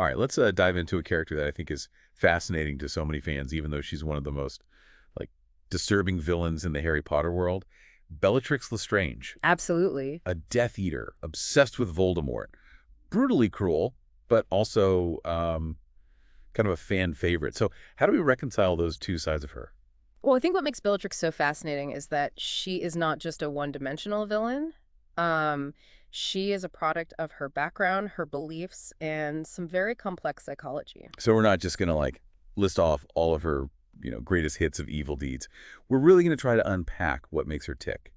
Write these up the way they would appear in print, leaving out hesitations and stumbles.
All right, let's dive into a character that I think is fascinating to so many fans, even though she's one of the most like disturbing villains in the Harry Potter world. Bellatrix Lestrange, Absolutely. a Death Eater, obsessed with Voldemort, brutally cruel, but also kind of a fan favorite. So how do we reconcile those two sides of her? Well, I think what makes Bellatrix so fascinating is that she is not just a one-dimensional villain. Um, she is a product of her background, her beliefs, and some very complex psychology. So we're not just going to like list off all of her, greatest hits of evil deeds. We're really going to try to unpack what makes her tick.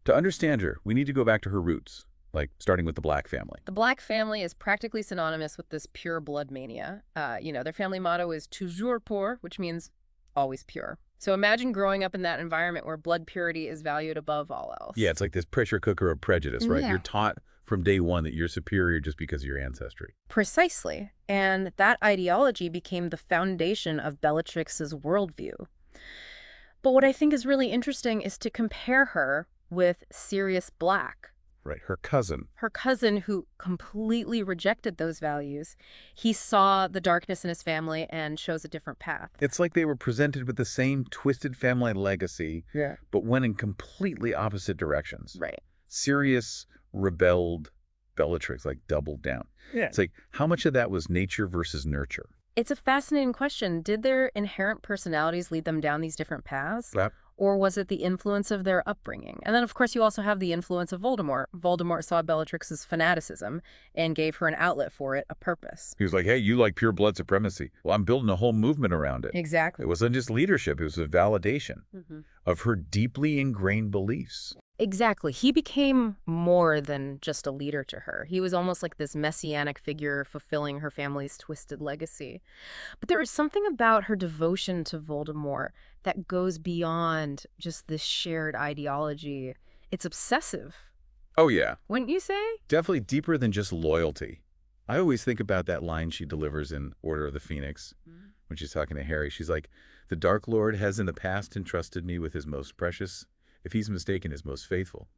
To understand her, we need to go back to her roots, like starting with the Black family. The Black family is practically synonymous with this pure blood mania. Their family motto is toujours pur, which means always pure. So imagine growing up in that environment where blood purity is valued above all else. Yeah, it's like this pressure cooker of prejudice, right? Yeah. You're taught from day one that you're superior just because of your ancestry. Precisely. And that ideology became the foundation of Bellatrix's worldview. But what I think is really interesting is to compare her with Sirius Black, Right, her cousin. her cousin who completely rejected those values. He saw the darkness in his family and chose a different path. It's like they were presented with the same twisted family legacy, Yeah. but went in completely opposite directions. Right. Sirius rebelled, Bellatrix like doubled down. Yeah. It's like, how much of that was nature versus nurture? It's a fascinating question. Did their inherent personalities lead them down these different paths? That Or was it the influence of their upbringing? And then, of course, you also have the influence of Voldemort. Voldemort saw Bellatrix's fanaticism and gave her an outlet for it, a purpose. He was like, hey, you like pure blood supremacy. Well, I'm building a whole movement around it. Exactly. It wasn't just leadership. It was a validation of her deeply ingrained beliefs. Exactly. He became more than just a leader to her. He was almost like this messianic figure fulfilling her family's twisted legacy. But there is something about her devotion to Voldemort that goes beyond just this shared ideology. It's obsessive, Oh, yeah. wouldn't you say? Definitely deeper than just loyalty. I always think about that line she delivers in Order of the Phoenix when she's talking to Harry. She's like, the Dark Lord has in the past entrusted me with his most precious, if he's mistaken, his most faithful.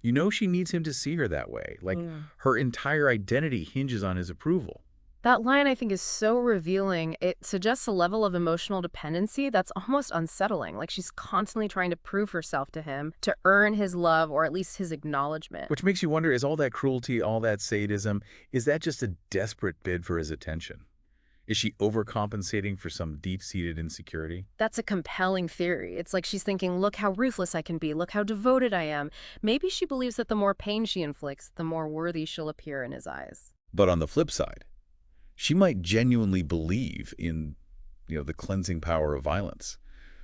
You know she needs him to see her that way. Like, her entire identity hinges on his approval. That line, I think, is so revealing. It suggests a level of emotional dependency that's almost unsettling. Like she's constantly trying to prove herself to him, to earn his love or at least his acknowledgement. Which makes you wonder, is all that cruelty, all that sadism, is that just a desperate bid for his attention? Is she overcompensating for some deep-seated insecurity? That's a compelling theory. It's like she's thinking, look how ruthless I can be, look how devoted I am. Maybe she believes that the more pain she inflicts, the more worthy she'll appear in his eyes. But on the flip side, she might genuinely believe in, the cleansing power of violence.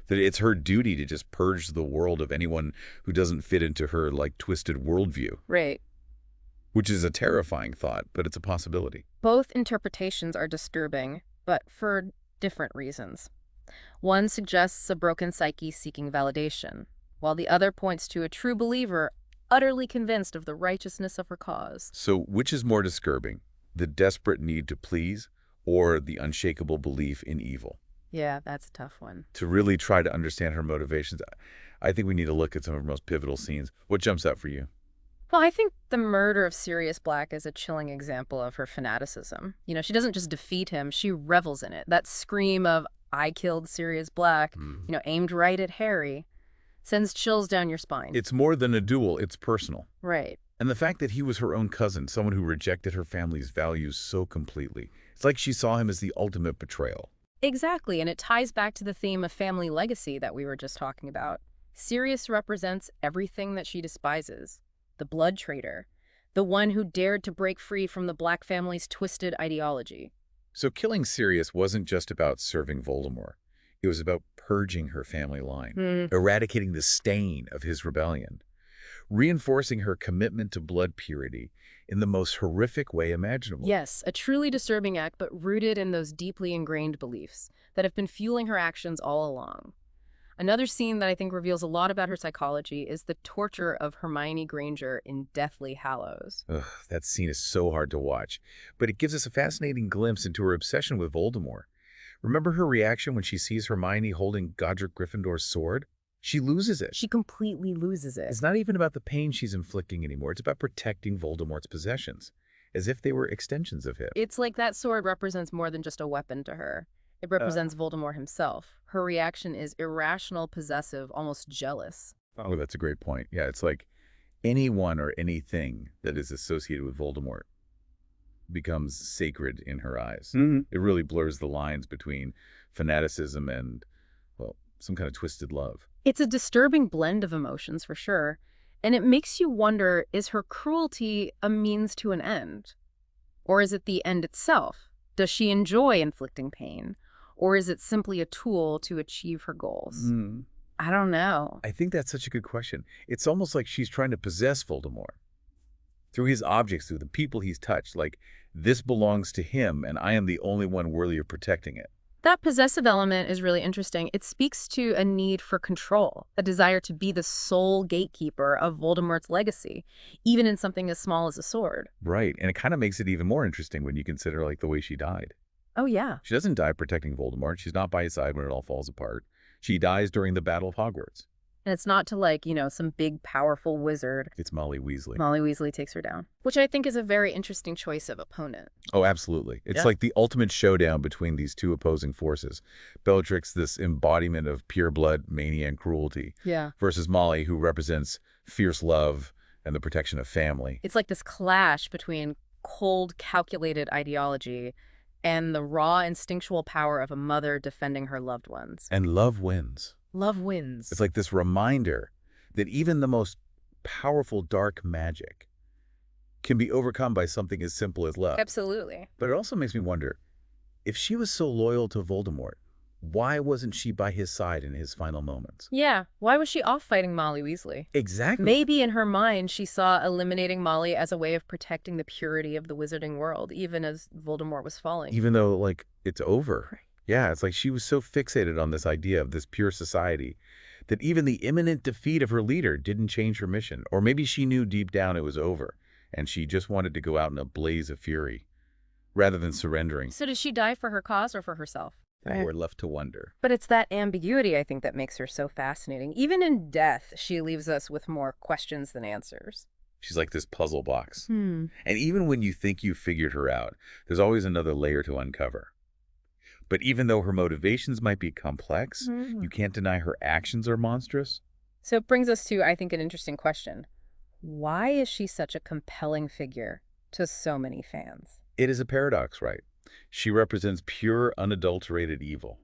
That it's her duty to just purge the world of anyone who doesn't fit into her, like, twisted worldview. Right. Which is a terrifying thought, but it's a possibility. Both interpretations are disturbing, but for different reasons. One suggests a broken psyche seeking validation, while the other points to a true believer utterly convinced of the righteousness of her cause. So which is more disturbing, the desperate need to please or the unshakable belief in evil? Yeah, that's a tough one. To really try to understand her motivations, I think we need to look at some of her most pivotal scenes. What jumps out for you? Well, I think the murder of Sirius Black is a chilling example of her fanaticism. She doesn't just defeat him, she revels in it. That scream of, I killed Sirius Black, aimed right at Harry, sends chills down your spine. It's more than a duel, it's personal. Right. And the fact that he was her own cousin, someone who rejected her family's values so completely, it's like she saw him as the ultimate betrayal. Exactly, and it ties back to the theme of family legacy that we were just talking about. Sirius represents everything that she despises. The blood traitor, the one who dared to break free from the Black family's twisted ideology. So killing Sirius wasn't just about serving Voldemort. It was about purging her family line, eradicating the stain of his rebellion, reinforcing her commitment to blood purity in the most horrific way imaginable. Yes, a truly disturbing act, but rooted in those deeply ingrained beliefs that have been fueling her actions all along. Another scene that I think reveals a lot about her psychology is the torture of Hermione Granger in Deathly Hallows. Ugh, that scene is so hard to watch, but it gives us a fascinating glimpse into her obsession with Voldemort. Remember her reaction when she sees Hermione holding Godric Gryffindor's sword? She loses it. She completely loses it. It's not even about the pain she's inflicting anymore. It's about protecting Voldemort's possessions. as if they were extensions of him. It's like that sword represents more than just a weapon to her. It represents Voldemort himself. Her reaction is irrational, possessive, almost jealous. Oh, that's a great point. Yeah, it's like anyone or anything that is associated with Voldemort becomes sacred in her eyes. It really blurs the lines between fanaticism and, well, some kind of twisted love. It's a disturbing blend of emotions, for sure. And it makes you wonder, is her cruelty a means to an end? Or is it the end itself? Does she enjoy inflicting pain? Or is it simply a tool to achieve her goals? I don't know. I think that's such a good question. It's almost like she's trying to possess Voldemort through his objects, through the people he's touched. Like, this belongs to him, and I am the only one worthy of protecting it. That possessive element is really interesting. It speaks to a need for control, a desire to be the sole gatekeeper of Voldemort's legacy, even in something as small as a sword. Right, and it kind of makes it even more interesting when you consider, like, the way she died. Oh, yeah. She doesn't die protecting Voldemort. She's not by his side when it all falls apart. She dies during the Battle of Hogwarts. And it's not to, like, some big, powerful wizard. It's Molly Weasley. Molly Weasley takes her down, which I think is a very interesting choice of opponent. Oh, absolutely. It's like the ultimate showdown between these two opposing forces. Bellatrix, this embodiment of pure blood, mania, and cruelty, versus Molly, who represents fierce love and the protection of family. It's like this clash between cold, calculated ideology and the raw, instinctual power of a mother defending her loved ones. And love wins. Love wins. It's like this reminder that even the most powerful dark magic can be overcome by something as simple as love. Absolutely. But it also makes me wonder, if she was so loyal to Voldemort, why wasn't she by his side in his final moments? Yeah, why was she off fighting Molly Weasley? Exactly. Maybe in her mind she saw eliminating Molly as a way of protecting the purity of the wizarding world, even as Voldemort was falling. Even though, like, it's over. Yeah, it's like she was so fixated on this idea of this pure society that even the imminent defeat of her leader didn't change her mission. Or maybe she knew deep down it was over, and she just wanted to go out in a blaze of fury, rather than surrendering. So did she die for her cause or for herself? We're left to wonder. But it's that ambiguity, I think, that makes her so fascinating. Even in death, she leaves us with more questions than answers. She's like this puzzle box. And even when you think you've figured her out, there's always another layer to uncover. But even though her motivations might be complex, you can't deny her actions are monstrous. So it brings us to, I think, an interesting question. Why is she such a compelling figure to so many fans? It is a paradox, right? She represents pure, unadulterated evil.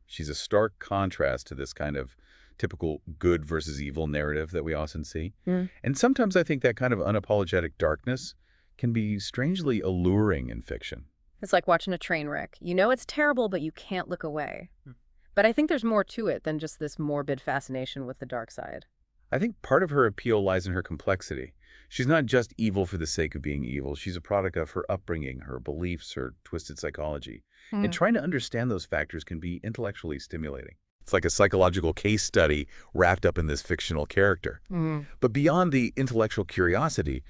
She's a stark contrast to this kind of typical good versus evil narrative that we often see. And sometimes I think that kind of unapologetic darkness can be strangely alluring in fiction. It's like watching a train wreck. You know it's terrible, but you can't look away. But I think there's more to it than just this morbid fascination with the dark side. I think part of her appeal lies in her complexity. She's not just evil for the sake of being evil. She's a product of her upbringing, her beliefs, her twisted psychology. And trying to understand those factors can be intellectually stimulating. It's like a psychological case study wrapped up in this fictional character. But beyond the intellectual curiosity,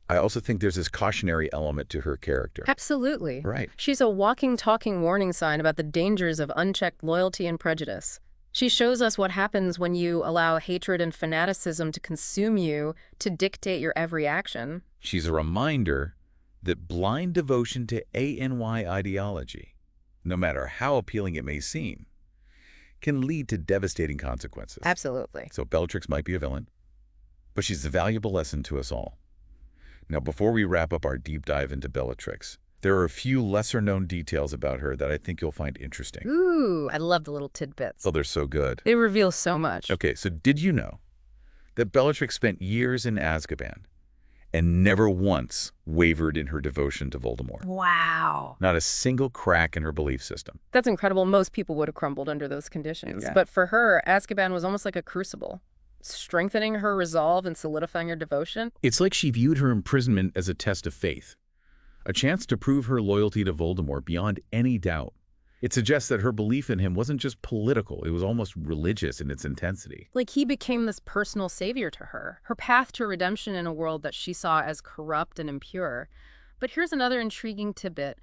I also think there's this cautionary element to her character. Absolutely. Right. She's a walking, talking warning sign about the dangers of unchecked loyalty and prejudice. She shows us what happens when you allow hatred and fanaticism to consume you, to dictate your every action. She's a reminder that blind devotion to ANY ideology, no matter how appealing it may seem, can lead to devastating consequences. Absolutely. So Bellatrix might be a villain, but she's a valuable lesson to us all. Now, before we wrap up our deep dive into Bellatrix, there are a few lesser-known details about her that I think you'll find interesting. Ooh, I love the little tidbits. Oh, they're so good. They reveal so much. Okay, so did you know that Bellatrix spent years in Azkaban and never once wavered in her devotion to Voldemort? Wow. Not a single crack in her belief system. That's incredible. Most people would have crumbled under those conditions. Yeah. But for her, Azkaban was almost like a crucible, strengthening her resolve and solidifying her devotion. It's like she viewed her imprisonment as a test of faith, a chance to prove her loyalty to Voldemort beyond any doubt. It suggests that her belief in him wasn't just political, it was almost religious in its intensity. Like he became this personal savior to her, her path to redemption in a world that she saw as corrupt and impure. But here's another intriguing tidbit.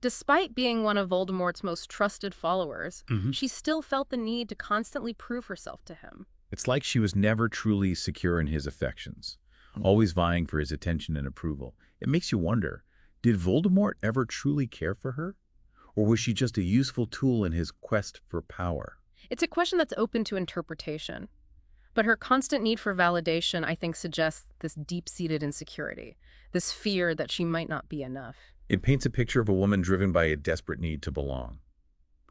Despite being one of Voldemort's most trusted followers, she still felt the need to constantly prove herself to him. It's like she was never truly secure in his affections, always vying for his attention and approval. It makes you wonder, Did Voldemort ever truly care for her? Or was she just a useful tool in his quest for power? It's a question that's open to interpretation. But her constant need for validation, I think, suggests this deep-seated insecurity, this fear that she might not be enough. It paints a picture of a woman driven by a desperate need to belong,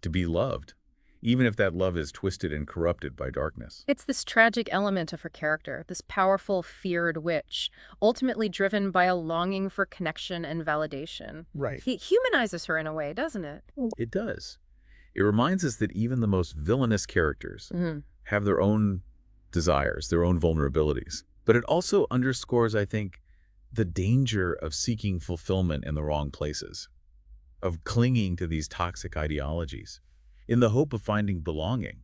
to be loved, even if that love is twisted and corrupted by darkness. It's this tragic element of her character, this powerful, feared witch, ultimately driven by a longing for connection and validation. Right. He humanizes her in a way, doesn't it? It does. It reminds us that even the most villainous characters have their own desires, their own vulnerabilities. But it also underscores, I think, the danger of seeking fulfillment in the wrong places, of clinging to these toxic ideologies in the hope of finding belonging.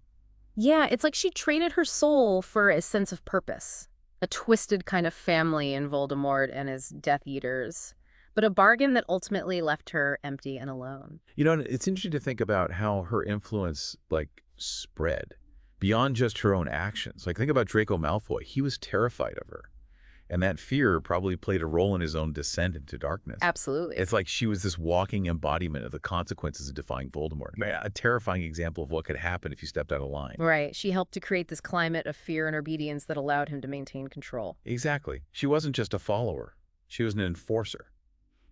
Yeah, it's like she traded her soul for a sense of purpose. A twisted kind of family in Voldemort and his Death Eaters, but a bargain that ultimately left her empty and alone. You know, and it's interesting to think about how her influence, spread beyond just her own actions. Think about Draco Malfoy. He was terrified of her. And that fear probably played a role in his own descent into darkness. Absolutely. It's like she was this walking embodiment of the consequences of defying Voldemort. A terrifying example of what could happen if you stepped out of line. Right. She helped to create this climate of fear and obedience that allowed him to maintain control. Exactly. She wasn't just a follower. She was an enforcer,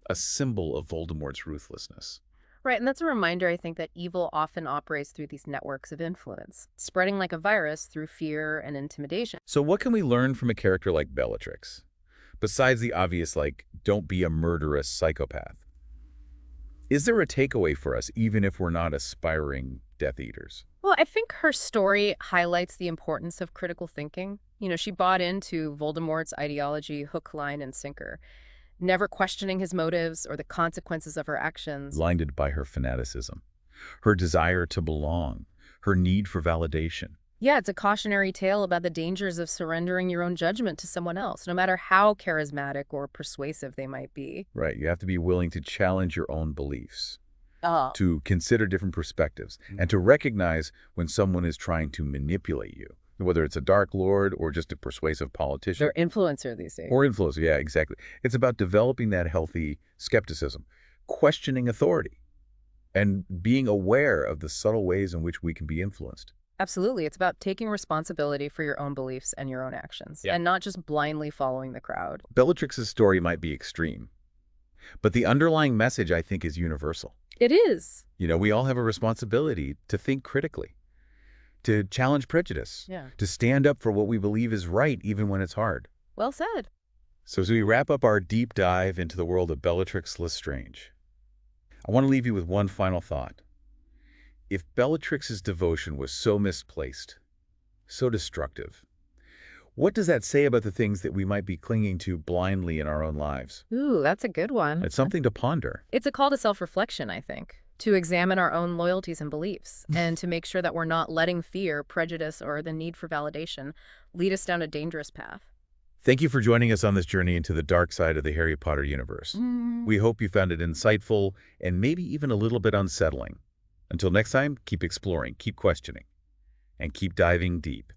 a symbol of Voldemort's ruthlessness. Right, and that's a reminder, I think, that evil often operates through these networks of influence, spreading like a virus through fear and intimidation. So what can we learn from a character like Bellatrix? Besides the obvious, don't be a murderous psychopath. Is there a takeaway for us, even if we're not aspiring Death Eaters? Well, I think her story highlights the importance of critical thinking. She bought into Voldemort's ideology hook, line, and sinker, never questioning his motives or the consequences of her actions. Blinded by her fanaticism, her desire to belong, her need for validation. Yeah, it's a cautionary tale about the dangers of surrendering your own judgment to someone else, no matter how charismatic or persuasive they might be. Right, you have to be willing to challenge your own beliefs, Oh. to consider different perspectives, and to recognize when someone is trying to manipulate you, whether it's a Dark Lord or just a persuasive politician. They're influencer these days. Or influencer, yeah, exactly. It's about developing that healthy skepticism, questioning authority, and being aware of the subtle ways in which we can be influenced. Absolutely. It's about taking responsibility for your own beliefs and your own actions, and not just blindly following the crowd. Bellatrix's story might be extreme, but the underlying message, I think, is universal. It is. We all have a responsibility to think critically, to challenge prejudice, to stand up for what we believe is right, even when it's hard. Well said. So as we wrap up our deep dive into the world of Bellatrix Lestrange, I want to leave you with one final thought. If Bellatrix's devotion was so misplaced, so destructive, what does that say about the things that we might be clinging to blindly in our own lives? Ooh, that's a good one. It's something to ponder. It's a call to self-reflection, I think, to examine our own loyalties and beliefs, and to make sure that we're not letting fear, prejudice, or the need for validation lead us down a dangerous path. Thank you for joining us on this journey into the dark side of the Harry Potter universe. We hope you found it insightful and maybe even a little bit unsettling. Until next time, keep exploring, keep questioning, and keep diving deep.